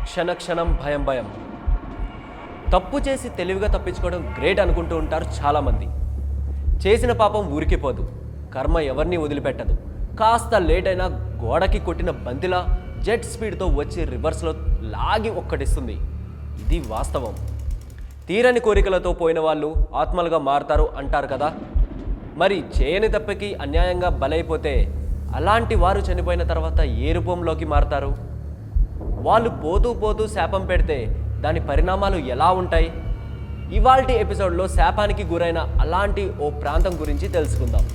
క్షణ క్షణం భయం భయం. తప్పు చేసి తెలివిగా తప్పించుకోవడం గ్రేట్ అనుకుంటూ ఉంటారు చాలామంది. చేసిన పాపం ఊరికిపోదు, కర్మ ఎవరిని వదిలిపెట్టదు. కాస్త లేట్ అయినా గోడకి కొట్టిన బంతిలా జెట్ స్పీడ్తో వచ్చి రివర్స్లో లాగి ఒక్కటిస్తుంది. ఇది వాస్తవం. తీరని కోరికలతో పోయిన వాళ్ళు ఆత్మలుగా మారతారు అంటారు కదా. మరి చేయని తప్పకి అన్యాయంగా బలైపోతే అలాంటి వారు చనిపోయిన తర్వాత ఏ రూపంలోకి మారతారు? వాళ్ళు పోతూ పోతూ శాపం పెడితే దాని పరిణామాలు ఎలా ఉంటాయి? ఇవాల్టి ఎపిసోడ్లో శాపానికి గురైన అలాంటి ఓ ప్రాంతం గురించి తెలుసుకుందాం.